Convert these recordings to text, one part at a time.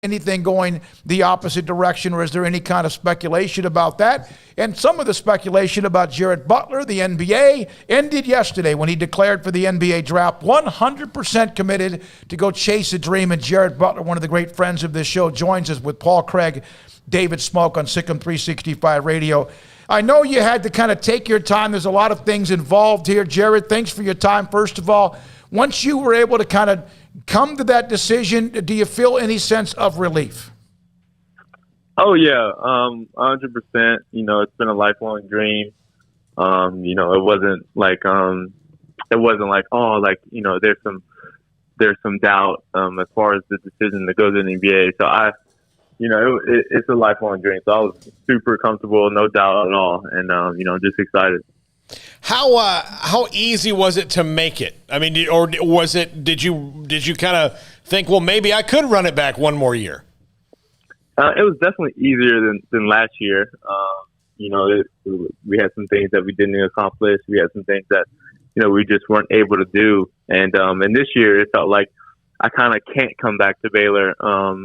anything going the opposite direction, or is there any kind of speculation about that? And some of the speculation about Jared Butler, the NBA, ended yesterday when he declared for the NBA draft, 100% committed to go chase a dream. And Jared Butler, one of the great friends of this show, joins us with Paul Craig, David Smoak on SicEm365 Radio. I know you had to kind of take your time. There's a lot of things involved here. Jared, thanks for your time, first of all. Once you were able to kind of come to that decision, do you feel any sense of relief? Oh, yeah, 100%. You know, it's been a lifelong dream. You know, it wasn't like, oh, like, you know, there's some doubt as far as the decision to go to the NBA. So you know, it's a lifelong dream. So I was super comfortable, no doubt at all, and you know, just excited. How easy was it to make it? I mean, or was it? Did you kind of think, well, maybe I could run it back one more year? It was definitely easier than last year. You know, we had some things that we didn't accomplish. We had some things that, you know, we just weren't able to do. And this year, it felt like I kind of can't come back to Baylor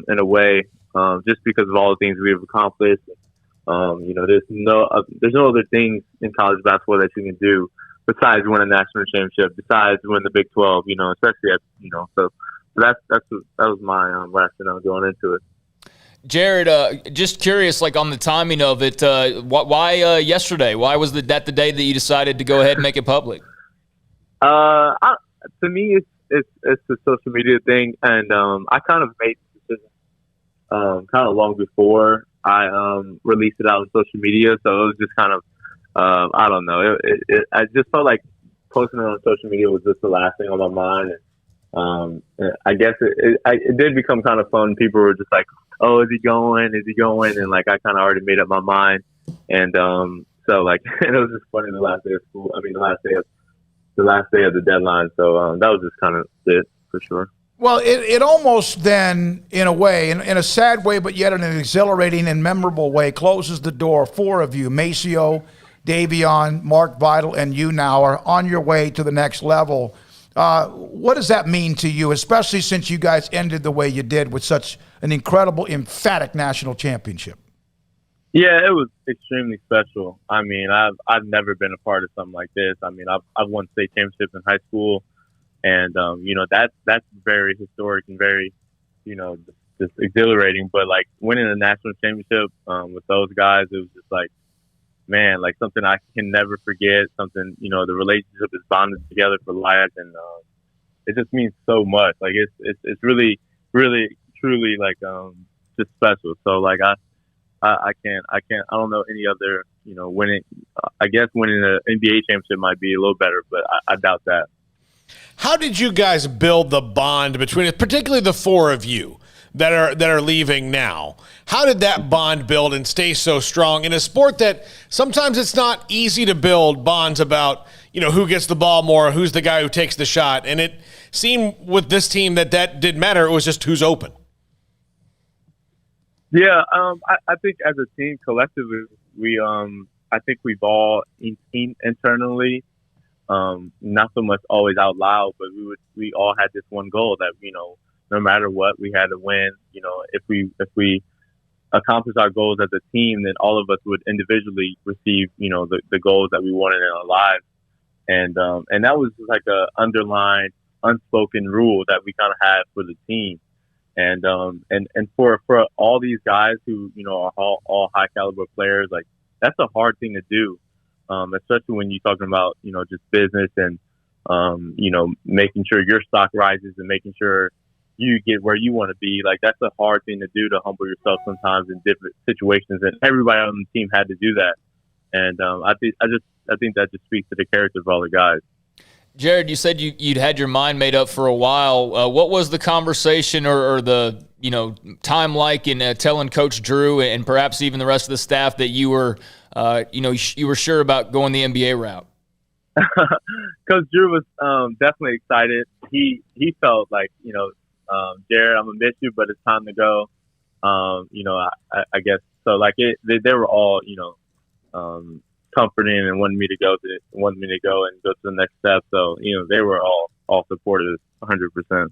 in a way, just because of all the things we've accomplished. You know, there's no other things in college basketball that you can do besides win a national championship, besides win the Big 12. You know, especially so that was my rationale going into it. Jared, just curious, like on the timing of it, why yesterday? Why was that the day that you decided to go ahead and make it public? To me, it's the social media thing, and I kind of made the decision kind of long before I released it out on social media. So it was just kind of I don't know. I just felt like posting it on social media was just the last thing on my mind. And, I guess it did become kind of fun. People were just like, "Oh, is he going? Is he going?" And like I kind of already made up my mind. And so like it was just funny the last day of school. I mean, the last day of the deadline. So that was just kind of it for sure. Well, it almost then, in a way, in a sad way, but yet in an exhilarating and memorable way, closes the door. Four of you, Maceo, Davion, Mark Vital, and you now are on your way to the next level. What does that mean to you, especially since you guys ended the way you did with such an incredible, emphatic national championship? Yeah, it was extremely special. I mean, I've never been a part of something like this. I mean, I've won state championships in high school. And, you know, that's very historic and very, you know, just exhilarating. But, like, winning a national championship with those guys, it was just like, man, like something I can never forget, something, you know, the relationship is bonded together for life. And it just means so much. Like, it's really, really, truly, like, just special. So, like, I don't know any other, you know, I guess winning an NBA championship might be a little better, but I doubt that. How did you guys build the bond between it, particularly the four of you that are leaving now? How did that bond build and stay so strong in a sport that sometimes it's not easy to build bonds about, you know, who gets the ball more, who's the guy who takes the shot? And it seemed with this team that didn't matter. It was just who's open. Yeah, I think as a team collectively, I think we've all internally. Not so much always out loud, but we all had this one goal that, you know, no matter what, we had to win. You know, if we accomplish our goals as a team, then all of us would individually receive, you know, the goals that we wanted in our lives. And that was like a underlined, unspoken rule that we kind of had for the team. And for all these guys who, you know, are all high caliber players, like that's a hard thing to do. Especially when you're talking about, you know, just business and, you know, making sure your stock rises and making sure you get where you want to be. Like, that's a hard thing to do, to humble yourself sometimes in different situations. And everybody on the team had to do that. And I think that just speaks to the character of all the guys. Jared, you said you'd had your mind made up for a while. What was the conversation or the, you know, time like in telling Coach Drew and perhaps even the rest of the staff that you were, you know, you were sure about going the NBA route? Coach Drew was definitely excited. He felt like, you know, Jared, I'm gonna miss you, but it's time to go. You know, I guess so. Like they were all, you know, comforting and wanted me to go and go to the next step. So, you know, they were all supportive, 100%.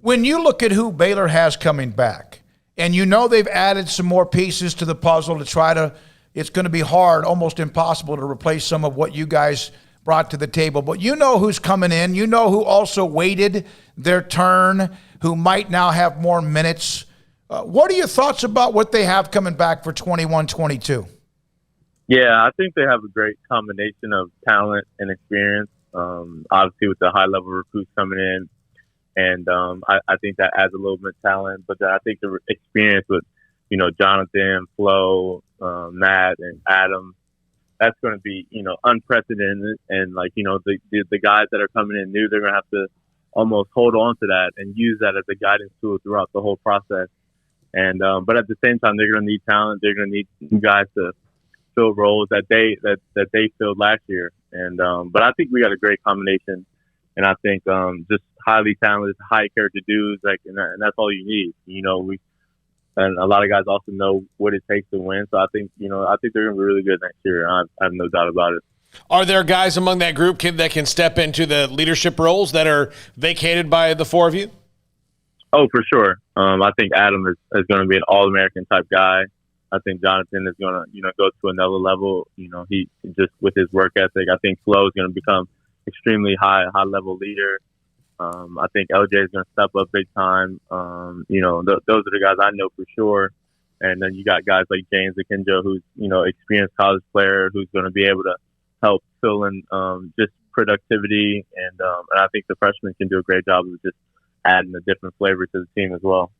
When you look at who Baylor has coming back, and you know they've added some more pieces to the puzzle to try to, it's going to be hard, almost impossible to replace some of what you guys brought to the table. But you know who's coming in. You know who also waited their turn, who might now have more minutes. What are your thoughts about what they have coming back for 21-22? Yeah, I think they have a great combination of talent and experience. Obviously, with the high-level recruits coming in, and I think that adds a little bit of talent. But I think the experience with, Jonathan, Flo, Matt, and Adam, that's going to be, unprecedented. And the guys that are coming in new, they're going to have to almost hold on to that and use that as a guidance tool throughout the whole process. And but at the same time, they're going to need talent. They're going to need guys to fill roles that they filled last year. And but I think we got a great combination, and I think just highly talented, high character dudes, and that's all you need. And a lot of guys also know what it takes to win. So I think they're going to be really good next year. I have no doubt about it. Are there guys among that group that can step into the leadership roles that are vacated by the four of you? Oh, for sure. I think Adam is going to be an All-American type guy. I think Jonathan is going to, go to another level. He just with his work ethic. I think Flo is going to become extremely high level leader. I think LJ is going to step up big time. Those are the guys I know for sure. And then you got guys like James Akinjo, who's experienced college player, who's going to be able to help fill in just productivity. And I think the freshmen can do a great job of just adding a different flavor to the team as well.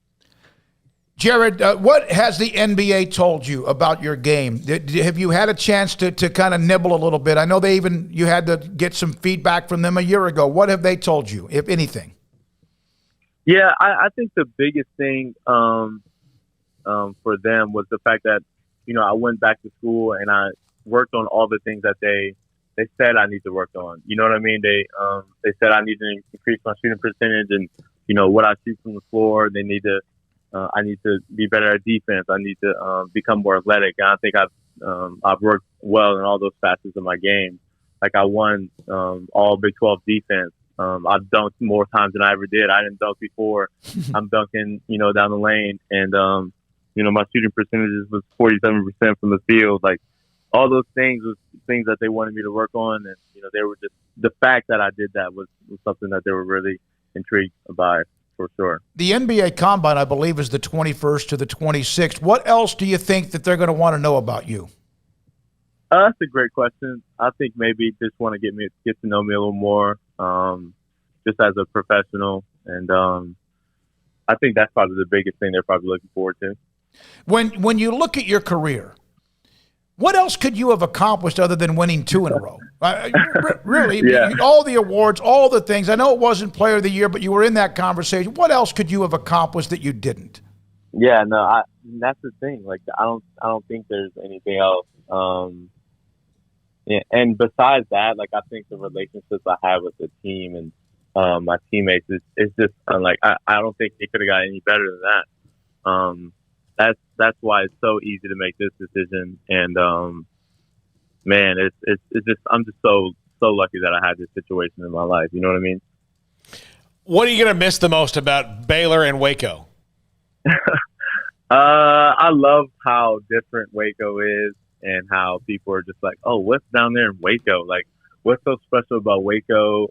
Jared, what has the NBA told you about your game? Have you had a chance to kind of nibble a little bit? I know you had to get some feedback from them a year ago. What have they told you, if anything? Yeah, I think the biggest thing for them was the fact that, I went back to school and I worked on all the things that they said I need to work on. You know what I mean? They said I need to increase my shooting percentage and, what I shoot from the floor. They need to I need to be better at defense. I need to become more athletic. And I think I've worked well in all those facets of my game. Like I won all Big 12 defense. I've dunked more times than I ever did. I didn't dunk before. I'm dunking, down the lane. And, my shooting percentages was 47% from the field. Like all those things was things that they wanted me to work on. And, they were just, the fact that I did that was something that they were really intrigued by. For sure. The NBA Combine, I believe, is the 21st to the 26th. What else do you think that they're going to want to know about you? That's a great question. I think maybe just want to get to know me a little more, just as a professional. And I think that's probably the biggest thing they're probably looking forward to. When you look at your career, what else could you have accomplished other than winning 2 in a row? Really, yeah. All the awards, all the things. I know it wasn't Player of the Year, but you were in that conversation. What else could you have accomplished that you didn't? Yeah, no, that's the thing. Like, I don't think there's anything else. And besides that, like, I think the relationships I have with the team and my teammates is just like I don't think it could have got any better than that. That's why it's so easy to make this decision. And man, it's just I'm just so lucky that I had this situation in my life. You know what I mean? What are you gonna miss the most about Baylor and Waco? I love how different Waco is and how people are just like, oh, what's down there in Waco? Like, what's so special about Waco?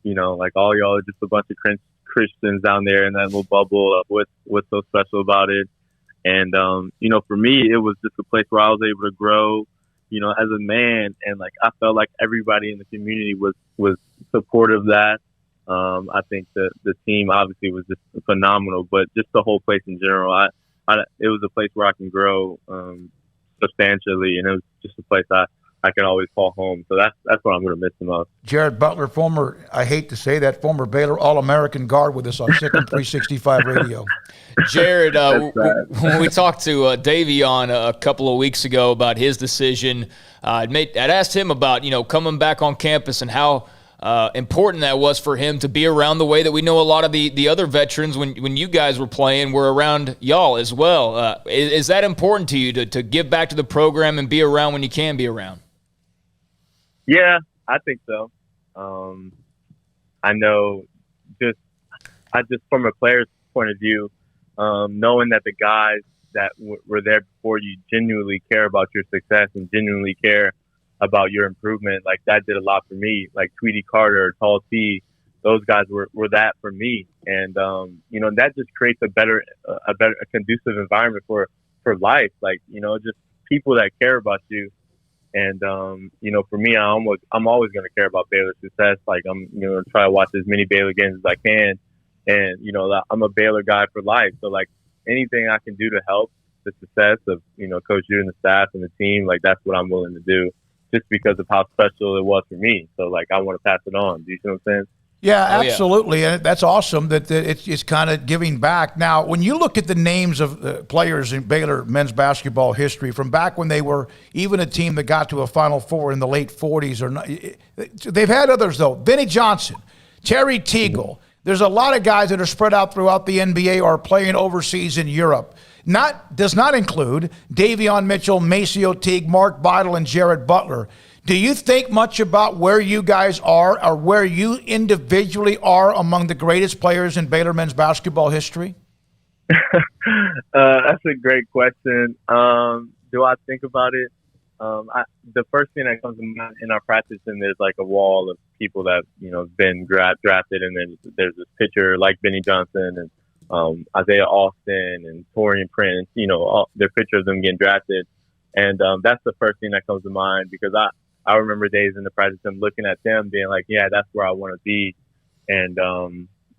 Like all y'all are just a bunch of Christians down there in that little bubble of what's so special about it. And, for me, it was just a place where I was able to grow, as a man. And like, I felt like everybody in the community was supportive of that. I think the team obviously was just phenomenal, but just the whole place in general, it was a place where I can grow, substantially. And it was just a place I can always call home. So that's what I'm going to miss the most. Jared Butler, I hate to say that, former Baylor All-American guard with us on SicEm365 Radio. Jared, when we talked to Davion a couple of weeks ago about his decision, I'd asked him about, coming back on campus and how important that was for him to be around the way that we know a lot of the other veterans when you guys were playing were around y'all as well. Is that important to you to give back to the program and be around when you can be around? Yeah, I think so. I know just from a player's point of view, knowing that the guys that were there before you genuinely care about your success and genuinely care about your improvement, like that did a lot for me. Like Tweety Carter, Tall T, those guys were that for me. And, that just creates a conducive environment for life. Like, just people that care about you. And, for me, I'm always going to care about Baylor's success. Like I'm, try to watch as many Baylor games as I can. And, I'm a Baylor guy for life. So like anything I can do to help the success of, Coach Drew and the staff and the team, like that's what I'm willing to do just because of how special it was for me. So like, I want to pass it on. Do you see what I'm saying? Yeah, absolutely. And that's awesome that it's kind of giving back. Now, when you look at the names of players in Baylor men's basketball history from back when they were even a team that got to a Final Four in the late 40s, they've had others, though. Vinnie Johnson, Terry Teagle. There's a lot of guys that are spread out throughout the NBA or playing overseas in Europe. Does not include Davion Mitchell, Maceo Teague, Mark Beidel, and Jared Butler. Do you think much about where you guys are or where you individually are among the greatest players in Baylor men's basketball history? That's a great question. Do I think about it? The first thing that comes to mind in our practice, and there's like a wall of people that, been drafted, and then there's this pitcher like Vinnie Johnson and Isaiah Austin and Torian Prince, their picture of them getting drafted. And that's the first thing that comes to mind because I remember days in the practice and looking at them being like, yeah, that's where I want to be. And,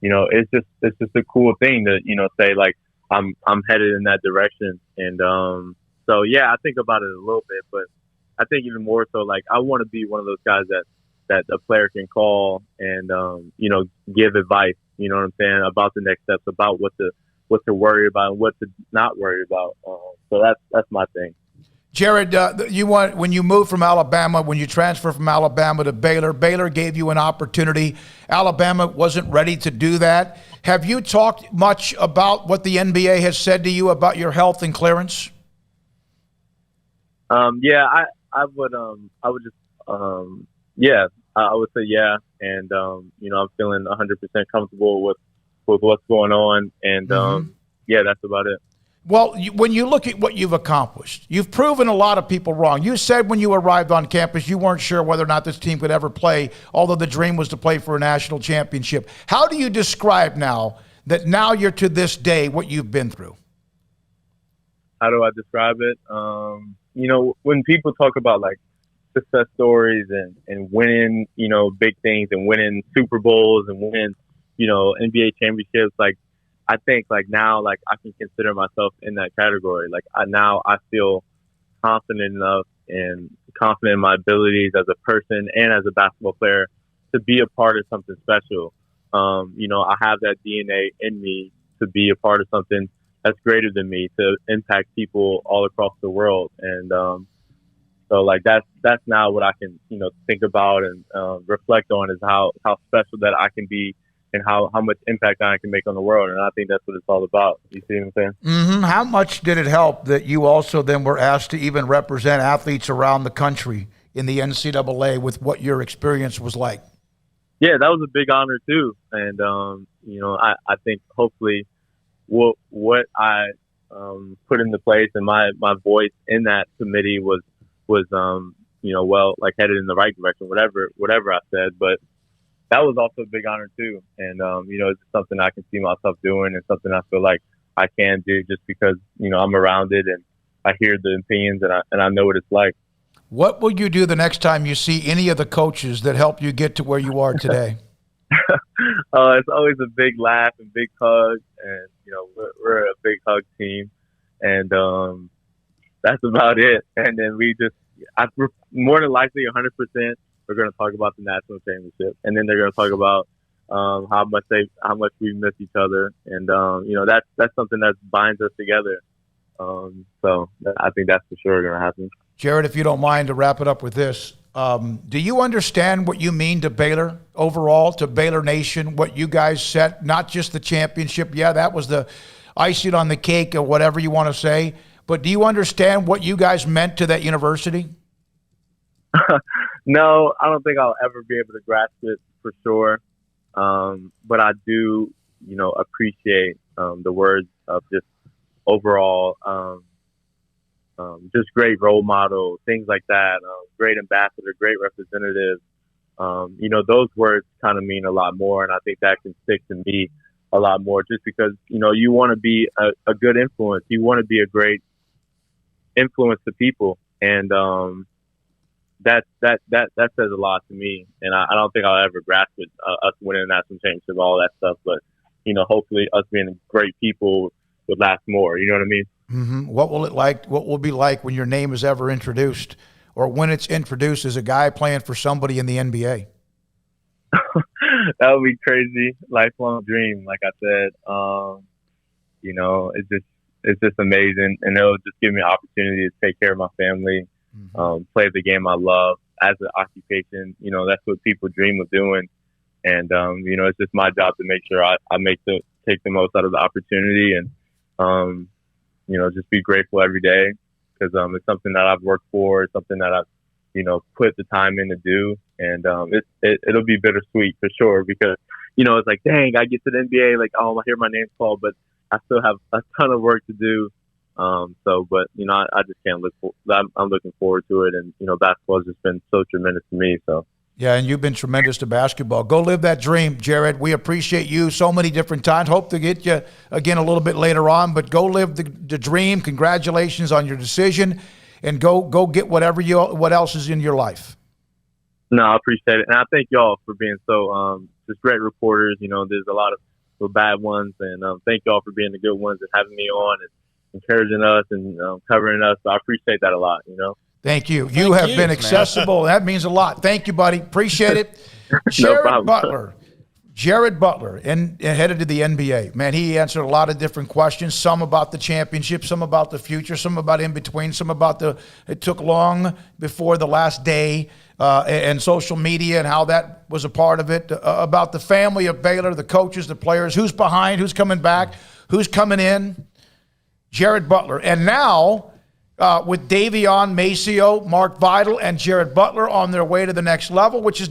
it's just a cool thing to, say like, I'm headed in that direction. And, so yeah, I think about it a little bit, but I think even more so, like, I want to be one of those guys that a player can call and, give advice, you know what I'm saying, about the next steps, about what to worry about and what to not worry about. So that's my thing. Jared, when you moved from Alabama, when you transferred from Alabama to Baylor, Baylor gave you an opportunity. Alabama wasn't ready to do that. Have you talked much about what the NBA has said to you about your health and clearance? Yeah, I would just, I would say yeah. And, I'm feeling 100% comfortable with what's going on. And, yeah, that's about it. Well, when you look at what you've accomplished, you've proven a lot of people wrong. You said when you arrived on campus you weren't sure whether or not this team could ever play, although the dream was to play for a national championship. How do you describe now you're to this day what you've been through? How do I describe it? When people talk about like success stories and winning, big things and winning Super Bowls and winning, NBA championships, like I think like now, like I can consider myself in that category. Like I feel confident enough and confident in my abilities as a person and as a basketball player to be a part of something special. I have that DNA in me to be a part of something that's greater than me, to impact people all across the world. And so like that's now what I can, think about and reflect on is how special that I can be and how much impact I can make on the world. And I think that's what it's all about. You see what I'm saying? Mm-hmm. How much did it help that you also then were asked to even represent athletes around the country in the NCAA with what your experience was like? Yeah, that was a big honor too. And, I think hopefully what I put into place and my voice in that committee was headed in the right direction, whatever I said. But that was also a big honor too. And, it's something I can see myself doing and something I feel like I can do just because, I'm around it and I hear the opinions and I know what it's like. What will you do the next time you see any of the coaches that help you get to where you are today? It's always a big laugh and big hug. And, we're a big hug team. And that's about it. And then more than likely 100%, we're going to talk about the national championship, and then they're going to talk about how much we miss each other, and that's something that binds us together. So I think that's for sure going to happen. Jared, if you don't mind, to wrap it up with this, do you understand what you mean to Baylor overall, to Baylor Nation, what you guys set? Not just the championship, yeah, that was the icing on the cake or whatever you want to say, but do you understand what you guys meant to that university? No, I don't think I'll ever be able to grasp it for sure. But I do, appreciate the words of just overall, just great role model, things like that. Great ambassador, great representative. Those words kind of mean a lot more, and I think that can stick to me a lot more, just because you want to be a good influence. You want to be a great influence to people, and that says a lot to me. And I don't think I'll ever grasp it. Us winning a national championship, all that stuff, but hopefully us being great people would last more. You know what I mean? Mm-hmm. What will it be like when your name is ever introduced, or when it's introduced as a guy playing for somebody in the NBA? That would be crazy. Lifelong dream, like I said. It's just amazing, and it'll just give me an opportunity to take care of my family, play the game I love as an occupation. That's what people dream of doing, and it's just my job to make sure I take the most out of the opportunity, and just be grateful every day, because it's something that I've worked for. It's something that I've put the time in to do, and it'll be bittersweet for sure, because it's like, dang, I get to the NBA, like, oh, I hear my name called, but I still have a ton of work to do. I just can't I'm looking forward to it, and basketball has just been so tremendous to me. So. Yeah, and you've been tremendous to basketball. Go live that dream, Jared. We appreciate you so many different times. Hope to get you again a little bit later on, but go live the dream. Congratulations on your decision, and go get what else is in your life. No, I appreciate it, and I thank y'all for being so just great reporters. There's a lot of bad ones, and thank y'all for being the good ones and having me on and encouraging us and covering us. So I appreciate that a lot. Thank you. You have been accessible. That means a lot. Thank you, buddy. Appreciate it. No problem. Jared Butler, headed to the NBA. Man, he answered a lot of different questions, some about the championship, some about the future, some about in between, some about it took long before the last day, and social media and how that was a part of it, about the family of Baylor, the coaches, the players, who's behind, who's coming back, who's coming in. Jared Butler. And now, with Davion Maceo, Mark Vidal, and Jared Butler on their way to the next level, which is